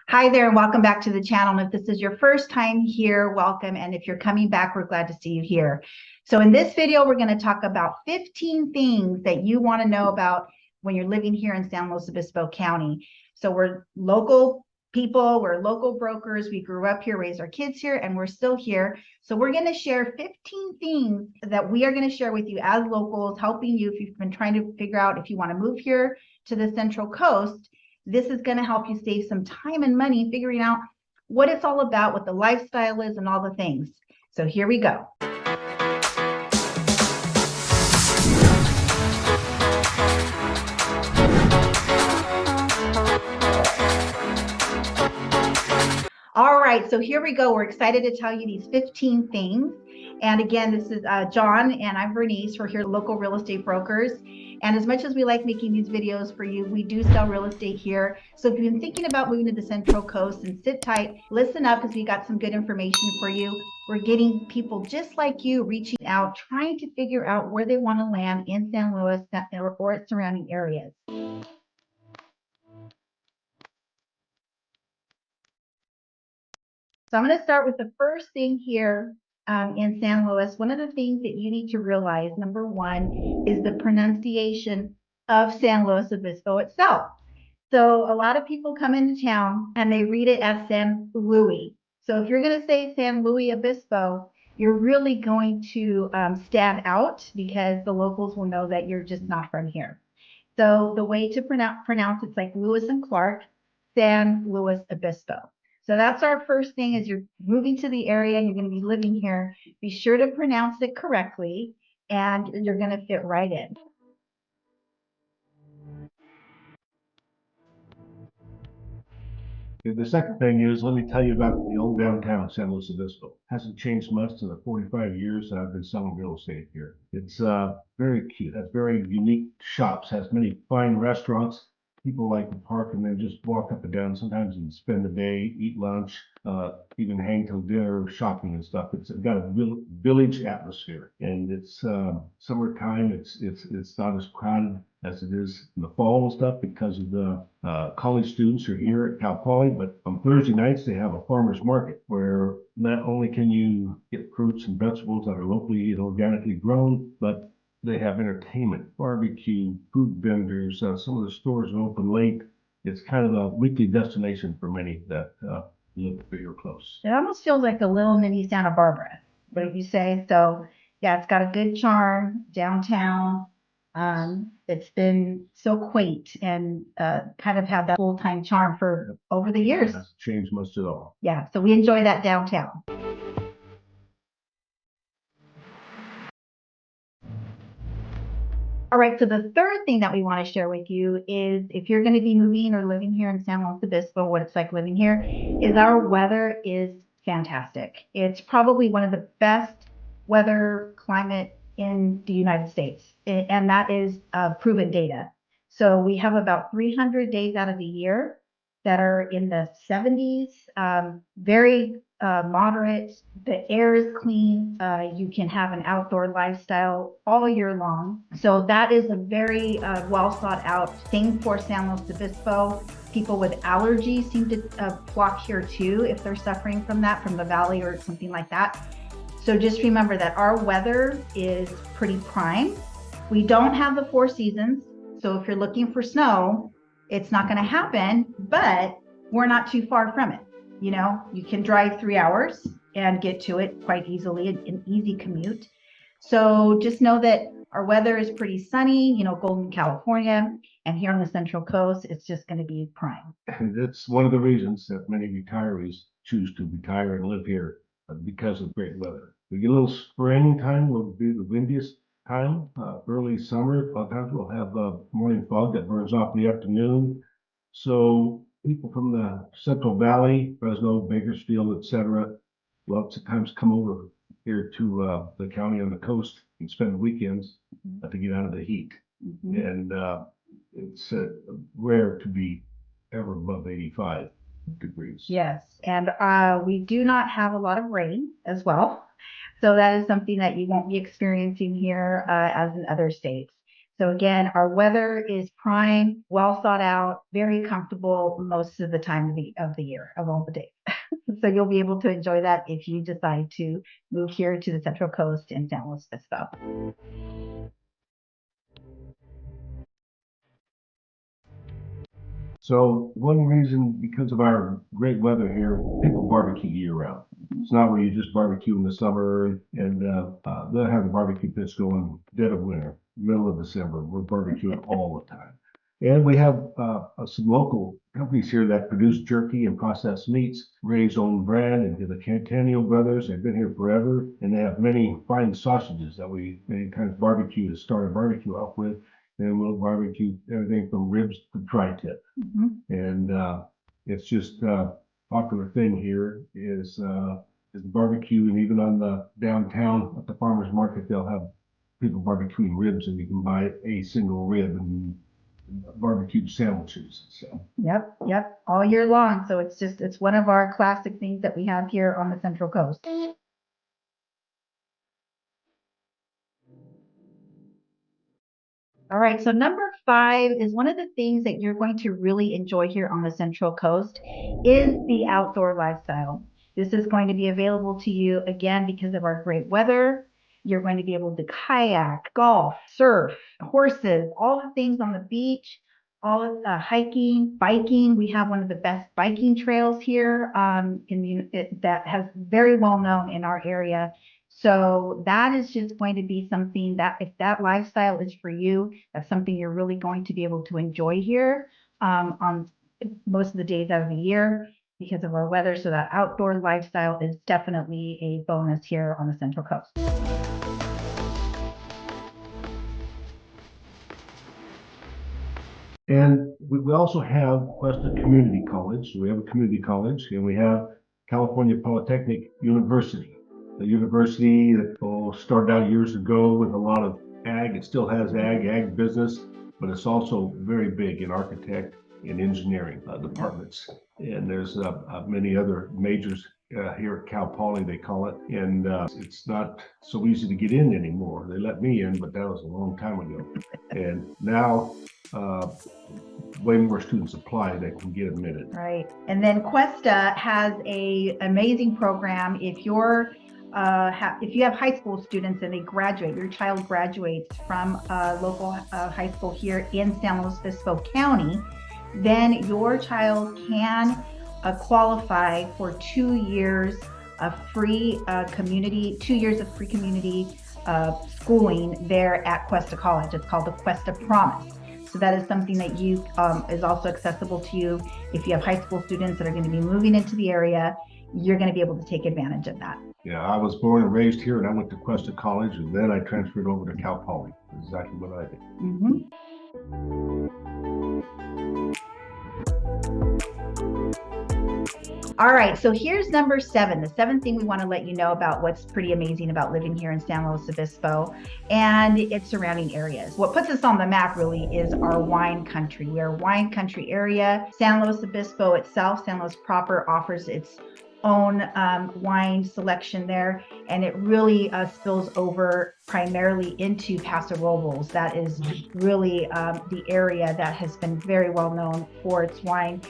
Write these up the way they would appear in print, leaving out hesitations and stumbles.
Hi there, and welcome back to the channel. And if this is your first time here, welcome. And if you're coming back, we're glad to see you here. So in this video, we're going to talk about 15 things that you want to know about when you're living here in San Luis Obispo County. So we're local people, we're local brokers. We grew up here, raised our kids here, and we're still here. So we're going to share 15 things that we are going to share with you as locals, helping you if you've been trying to figure out if you want to move here to the Central Coast. This is going to help you save some time and money figuring out what it's all about, what the lifestyle is, and all the things. So here we go. All right, so here we go. We're excited to tell you these 15 things. And again, this is John and I'm Bernice. We're here local real estate brokers. And as much as we like making these videos for you, we do sell real estate here. So if you've been thinking about moving to the Central Coast, and sit tight, listen up because we got some good information for you. We're getting people just like you reaching out, trying to figure out where they want to land in San Luis or its surrounding areas. So I'm going to start with the first thing here in San Luis. One of the things that you need to realize, number one, is the pronunciation of San Luis Obispo itself. So a lot of people come into town and they read it as San Luis. So if you're going to say San Luis Obispo, you're really going to stand out because the locals will know that you're just not from here. So the way to pronounce it's like Lewis and Clark, San Luis Obispo. So that's our first thing. As you're moving to the area, you're going to be living here, be sure to pronounce it correctly and you're going to fit right in. The second thing is, let me tell you about the old downtown San Luis Obispo. Hasn't changed much in the 45 years that I've been selling real estate here. It's very cute, has very unique shops, has many fine restaurants. People like to park and then just walk up and down. Sometimes you can spend the day, eat lunch, even hang till dinner, shopping and stuff. It's got a village atmosphere, and it's summertime. It's not as crowded as it is in the fall and stuff because of the college students who are here at Cal Poly. But on Thursday nights, they have a farmer's market where not only can you get fruits and vegetables that are locally and organically grown, but they have entertainment, barbecue, food vendors. Some of the stores are open late. It's kind of a weekly destination for many that live here close. It almost feels like a little mini Santa Barbara, what you say? So yeah, it's got a good charm downtown. It's been so quaint and kind of had that full-time charm for over the years. It hasn't changed much at all. Yeah, so we enjoy that downtown. All right, so the third thing that we want to share with you is if you're going to be moving or living here in San Luis Obispo, what it's like living here is our weather is fantastic. It's probably one of the best weather climate in the United States, and that is proven data. So we have about 300 days out of the year that are in the 70s, very moderate. The air is clean. You can have an outdoor lifestyle all year long. So that is a very well thought out thing for San Luis Obispo. People with allergies seem to flock here too if they're suffering from that, from the valley or something like that. So just remember that our weather is pretty prime. We don't have the 4 seasons. So if you're looking for snow, it's not going to happen, but we're not too far from it. You know, you can drive 3 hours and get to it quite easily, an easy commute. So just know that our weather is pretty sunny, you know, Golden California, and here on the Central Coast, it's just going to be prime. And it's one of the reasons that many retirees choose to retire and live here because of great weather. We get a little spring time, will be the windiest time. Early summer, a lot of times we'll have morning fog that burns off in the afternoon. So people from the Central Valley, Fresno, Bakersfield, etc., will sometimes come over here to the county on the coast and spend the weekends to get out of the heat. And it's rare to be ever above 85 degrees. Yes, and we do not have a lot of rain as well. So that is something that you won't be experiencing here as in other states. So again, our weather is prime, well thought out, very comfortable most of the time of the year, of all the days. So you'll be able to enjoy that if you decide to move here to the Central Coast in San Luis Obispo. So one reason, because of our great weather here, people barbecue year round. It's not where you just barbecue in the summer and they'll have the barbecue pits going dead of winter, middle of December. We're barbecuing all the time. And we have some local companies here that produce jerky and processed meats. Ray's own brand and the Cantanio brothers. They've been here forever, and they have many fine sausages that we many times barbecue to start a barbecue off with. And we'll barbecue everything from ribs to tri-tip. And it's just a popular thing here is barbecue, and even on the downtown at the farmers market, they'll have people barbecuing ribs, and you can buy a single rib and barbecued sandwiches. So Yep, all year long. So it's one of our classic things that we have here on the Central Coast. All right, so number 5 is one of the things that you're going to really enjoy here on the Central Coast is the outdoor lifestyle. This is going to be available to you again because of our great weather. You're going to be able to kayak, golf, surf, horses, all the things on the beach, all of the hiking, biking. We have one of the best biking trails here that has very well known in our area. So that is just going to be something that if that lifestyle is for you, that's something you're really going to be able to enjoy here on most of the days out of the year because of our weather. So that outdoor lifestyle is definitely a bonus here on the Central Coast. And we also have Cuesta Community College. So we have a community college, and we have California Polytechnic University. The university that started out years ago with a lot of ag. It still has ag business, but it's also very big in architect and engineering departments. And there's many other majors here at Cal Poly, they call it. And it's not so easy to get in anymore. They let me in, but that was a long time ago. And now way more students apply that can get admitted. Right. And then Cuesta has an amazing program. If you have high school students and they graduate, your child graduates from a local high school here in San Luis Obispo County, then your child can qualify for 2 years of free community schooling there at Cuesta College. It's called the Cuesta Promise. So that is something that is also accessible to you. If you have high school students that are going to be moving into the area, you're going to be able to take advantage of that. Yeah, I was born and raised here, and I went to Cuesta College, and then I transferred over to Cal Poly. That's exactly what I did. All right, so here's number 7. The 7th thing we want to let you know about what's pretty amazing about living here in San Luis Obispo and its surrounding areas. What puts us on the map really is our wine country. We're a wine country area. San Luis Obispo itself, San Luis proper, offers its own wine selection there, and it really spills over primarily into Paso Robles. That is really the area that has been very well known for its wine.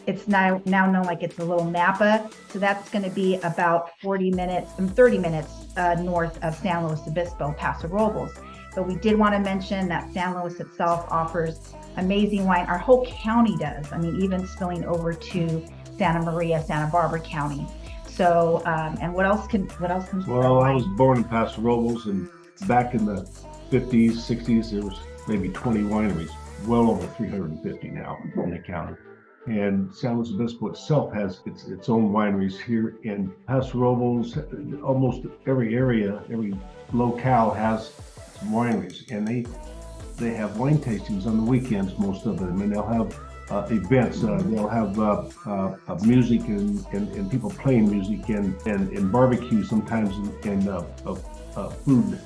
It's now known like it's a little Napa. So that's going to be about 30 minutes north of San Luis Obispo, Paso Robles. But we did want to mention that San Luis itself offers amazing wine. Our whole county does. I mean, even spilling over to Santa Maria, Santa Barbara County. So, and what else comes from Well, I was born in Paso Robles, and back in the 50s, 60s, there was maybe 20 wineries, well over 350 now in the county. And San Luis Obispo itself has its own wineries here in Paso Robles. Almost every area, every locale has some wineries, and they have wine tastings on the weekends, most of them, and they'll have events. They'll have music and people playing music and barbecue sometimes and food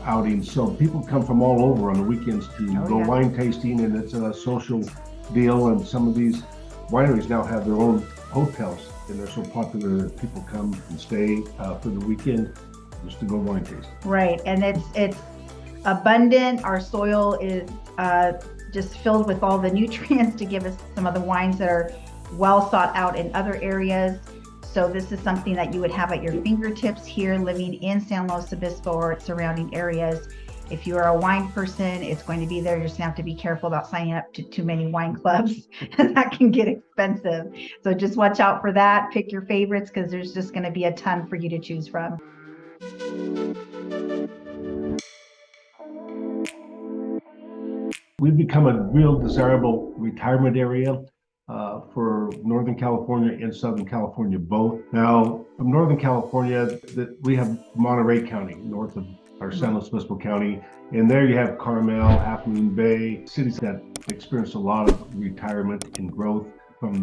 outings. So people come from all over on the weekends to go wine tasting, and it's a social deal. And some of these wineries now have their own hotels, and they're so popular that people come and stay for the weekend just to go wine tasting. Right, and it's abundant. Our soil is just filled with all the nutrients to give us some of the wines that are well sought out in other areas. So this is something that you would have at your fingertips here living in San Luis Obispo or its surrounding areas. If you are a wine person, it's going to be there. You just have to be careful about signing up to too many wine clubs. That can get expensive. So just watch out for that. Pick your favorites because there's just going to be a ton for you to choose from. We've become a real desirable retirement area for Northern California and Southern California both. Now, from Northern California, we have Monterey County, north of our San Luis Obispo County, and there you have Carmel, Half Moon Bay, cities that experience a lot of retirement and growth from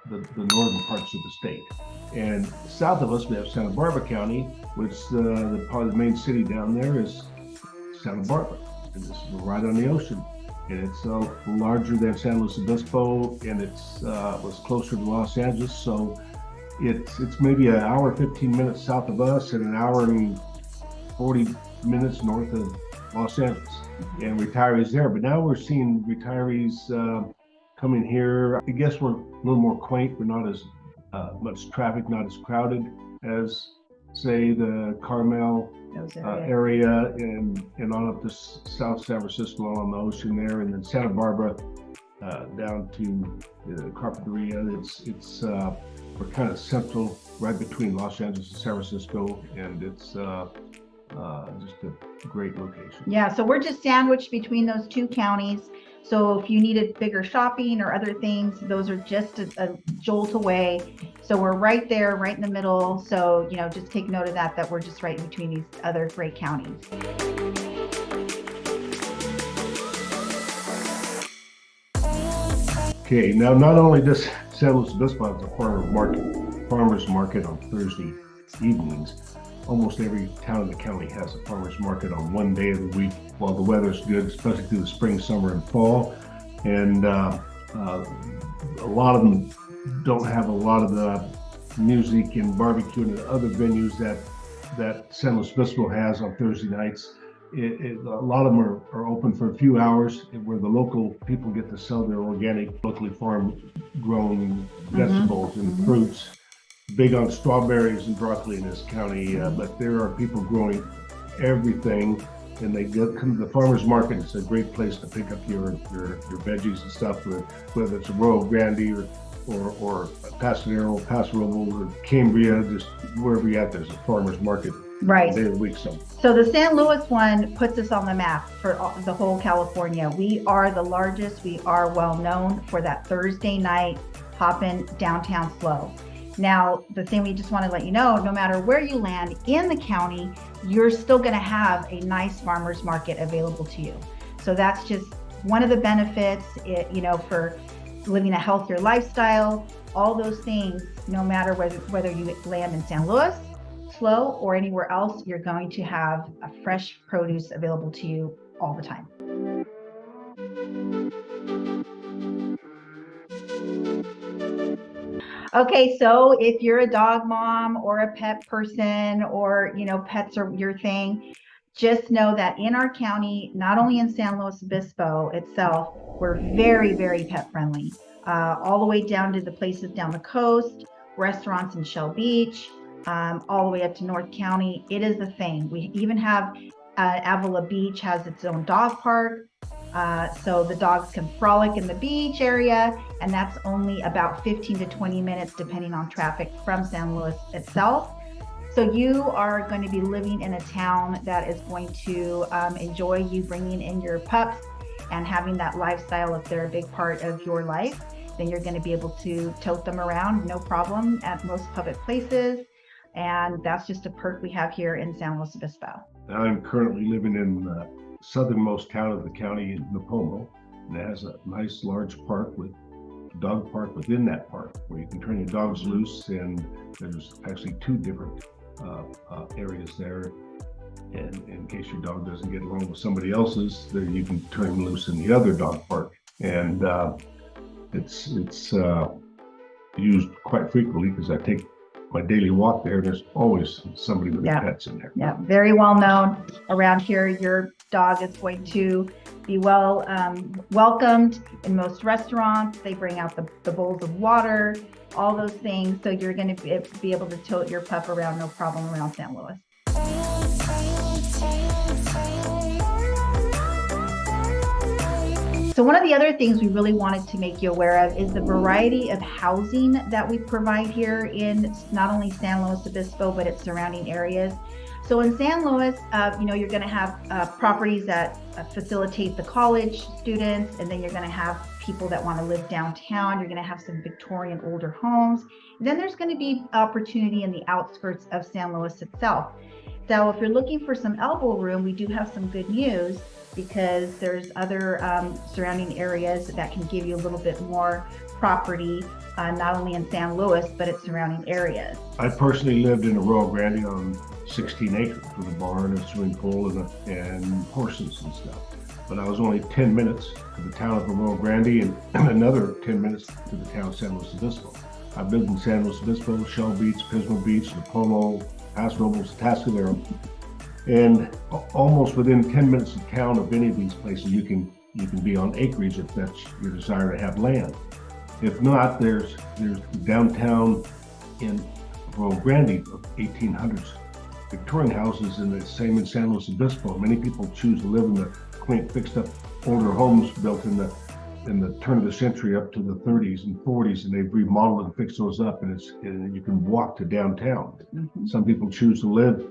the northern parts of the state. And south of us, we have Santa Barbara County, which probably the main city down there is Santa Barbara, and this is right on the ocean. And it's larger than San Luis Obispo, and it's was closer to Los Angeles. So it's maybe an hour, 15 minutes south of us, and an hour and 40 minutes north of Los Angeles, and retirees there. But now we're seeing retirees coming here. I guess we're a little more quaint. We're not as much traffic, not as crowded as, say, the Carmel area and on up to South San Francisco on the ocean there, and then Santa Barbara down to Carpinteria. It's we're kind of central, right between Los Angeles and San Francisco, and it's just a great location. Yeah, so we're just sandwiched between those two counties. So if you needed bigger shopping or other things, those are just a jolt away. So we're right there, right in the middle. So, just take note of that we're just right in between these other great counties. Okay, now not only does San Luis Obispo have a farmer's market on Thursday evenings, almost every town in the county has a farmer's market on one day of the week while the weather's good, especially through the spring, summer, and fall. And a lot of them don't have a lot of the music and barbecue and other venues that San Luis Obispo has on Thursday nights. A lot of them are open for a few hours, where the local people get to sell their organic, locally farm grown vegetables and fruits. Big on strawberries and broccoli in this county, but there are people growing everything, and they come to the farmers market. It's a great place to pick up your veggies and stuff, whether it's a Royal Grande or Pasadena, Paso Robles, or Cambria, just wherever you're at, there's a farmers market. Right. Day of the week. So the San Luis one puts us on the map for the whole California. We are the largest. We are well known for that Thursday night hoppin' downtown SLO. Now, the thing we just want to let you know, no matter where you land in the county, you're still going to have a nice farmer's market available to you. So that's just one of the benefits, for living a healthier lifestyle, all those things, no matter whether you land in San Luis, SLO, or anywhere else, you're going to have a fresh produce available to you all the time. Okay, so if you're a dog mom or a pet person, or pets are your thing, just know that in our county, not only in San Luis Obispo itself, we're very, very pet friendly. All the way down to the places down the coast, restaurants in Shell Beach, all the way up to North County. It is a thing. We even have Avila Beach has its own dog park. So the dogs can frolic in the beach area, and that's only about 15 to 20 minutes depending on traffic from San Luis itself. So you are going to be living in a town that is going to enjoy you bringing in your pups and having that lifestyle. If they're a big part of your life, then you're going to be able to tote them around no problem at most public places. And that's just a perk we have here in San Luis Obispo. I'm currently living in the southernmost town of the county, in Napomo, and it has a nice large park with dog park within that park where you can turn your dogs loose, and there's actually two different areas there. And in case your dog doesn't get along with somebody else's, then you can turn him loose in the other dog park. And it's used quite frequently because I take my daily walk there, there's always somebody with Yeah. their pets in there. Yeah, very well known around here. Your dog is going to be welcomed in most restaurants. They bring out the bowls of water, all those things. So you're going to be able to tote your pup around, no problem, around San Luis. So one of the other things we really wanted to make you aware of is the variety of housing that we provide here in not only San Luis Obispo, but its surrounding areas. So in San Luis, you're going to have properties that facilitate the college students, and then you're going to have people that want to live downtown. You're going to have some Victorian older homes. And then there's going to be opportunity in the outskirts of San Luis itself. So if you're looking for some elbow room, we do have some good news, because there's other surrounding areas that can give you a little bit more property, not only in San Luis, but its surrounding areas. I personally lived in Arroyo Grande on 16 acres with a barn, a swimming pool, and horses and stuff. But I was only 10 minutes to the town of Arroyo Grande and another 10 minutes to the town of San Luis Obispo. I've lived in San Luis Obispo, Shell Beach, Pismo Beach, Lepomo, Paso Robles, Atascadero. And almost within 10 minutes of town of any of these places, you can be on acreage if that's your desire to have land. If not, there's downtown in Rio Grande of 1800s Victorian houses, and the same in San Luis Obispo. Many people choose to live in the quaint, fixed-up older homes built in the turn of the century up to the 30s and 40s, and they've remodeled and fixed those up, and you can walk to downtown. Mm-hmm. Some people choose to live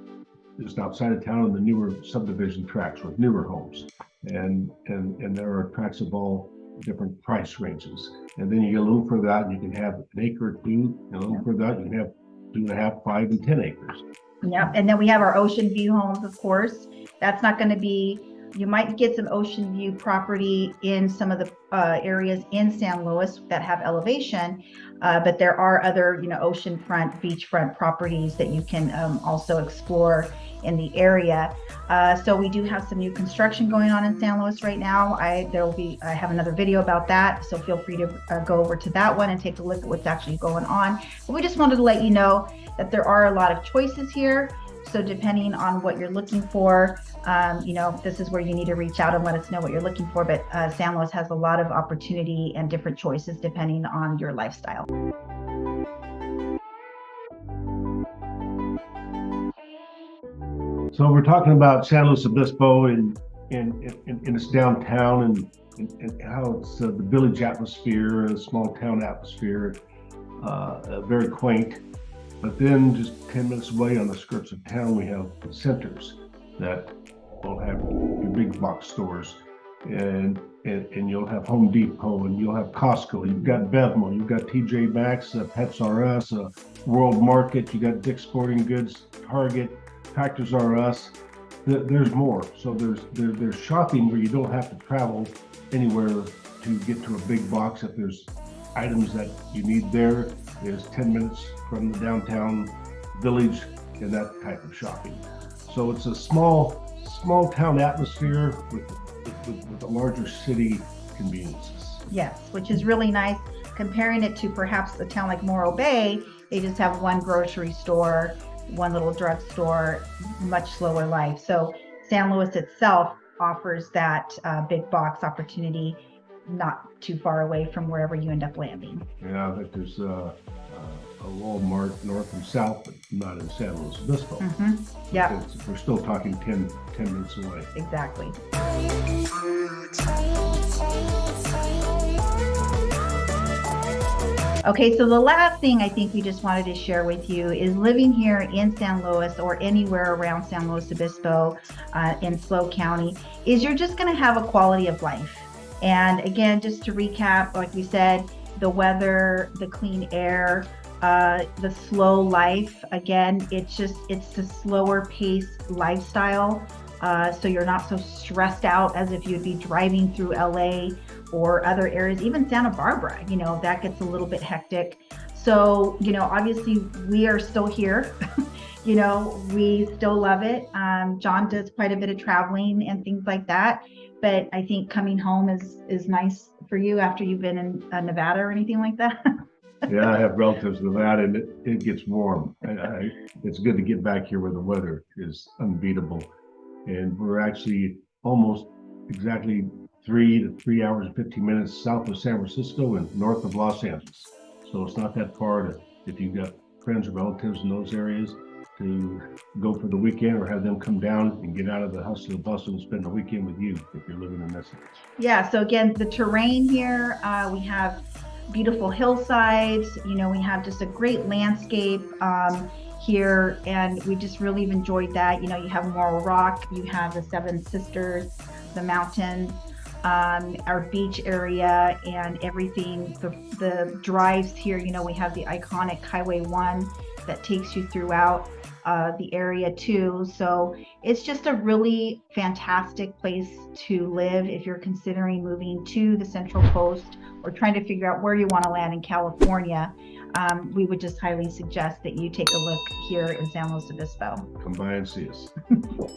just outside of town in the newer subdivision tracts with newer homes, and there are tracts of all different price ranges. And then you get a little further out and you can have an acre or two, and a little further out you can have 2.5, 5, and 10 acres. Yep. And then we have our ocean view homes, of course. That's not going to be, you might get some ocean view property in some of the areas in San Luis that have elevation, but there are other, oceanfront, beachfront properties that you can also explore in the area. So we do have some new construction going on in San Luis right now. I have another video about that, so feel free to go over to that one and take a look at what's actually going on. But we just wanted to let you know that there are a lot of choices here. So depending on what you're looking for, this is where you need to reach out and let us know what you're looking for. But San Luis has a lot of opportunity and different choices depending on your lifestyle. So we're talking about San Luis Obispo in its downtown and how it's the village atmosphere, a small town atmosphere, very quaint. But then just 10 minutes away on the skirts of town, we have centers that will have your big box stores, and you'll have Home Depot, and you'll have Costco, you've got Bevmo, you've got TJ Maxx, Pets R Us, World Market, you got Dick's Sporting Goods, Target, Tractors R Us. There's more. So there's shopping where you don't have to travel anywhere to get to a big box. If there's items that you need there, is 10 minutes from the downtown village and that type of shopping. So it's a small town atmosphere with a larger city conveniences. Yes, which is really nice. Comparing it to perhaps a town like Morro Bay, they just have one grocery store, one little drugstore, much slower life. So San Luis itself offers that big box opportunity, not too far away from wherever you end up landing. Yeah, I think there's a Walmart north and south, but not in San Luis Obispo. Mm-hmm. Yeah, we're still talking 10 minutes away. Exactly. Okay, so the last thing I think we just wanted to share with you is living here in San Luis or anywhere around San Luis Obispo in SLO County is you're just going to have a quality of life. And again, just to recap, like we said, the weather, the clean air, the slow life. Again, it's a slower paced lifestyle. So you're not so stressed out as if you'd be driving through LA or other areas, even Santa Barbara, that gets a little bit hectic. So, obviously we are still here. We still love it. John does quite a bit of traveling and things like that. But I think coming home is nice for you after you've been in Nevada or anything like that. Yeah, I have relatives in that, and it gets warm. It's good to get back here where the weather is unbeatable. And we're actually almost exactly 3 hours and 15 minutes south of San Francisco and north of Los Angeles. So it's not that far to, if you've got friends or relatives in those areas, to go for the weekend or have them come down and get out of the hustle and bustle and spend the weekend with you if you're living in this area. Yeah, so again, the terrain here, we have beautiful hillsides, we have just a great landscape here, and we just really have enjoyed that. You have Morro Rock, you have the Seven Sisters, the mountains, our beach area, and everything. The drives here, we have the iconic Highway 1 that takes you throughout the area too. So it's just a really fantastic place to live if you're considering moving to the Central Coast or trying to figure out where you want to land in California. We would just highly suggest that you take a look here in San Luis Obispo. Come by and see us.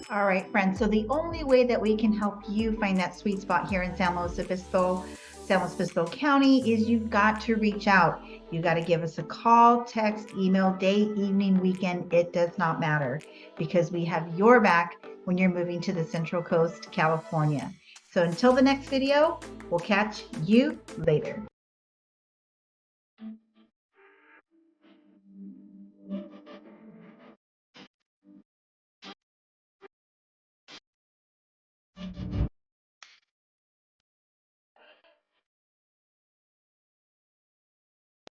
All right, friends. So the only way that we can help you find that sweet spot here in San Luis Obispo County is you've got to reach out. You got to give us a call, text, email, day, evening, weekend. It does not matter, because we have your back when you're moving to the Central Coast, California. So until the next video, we'll catch you later.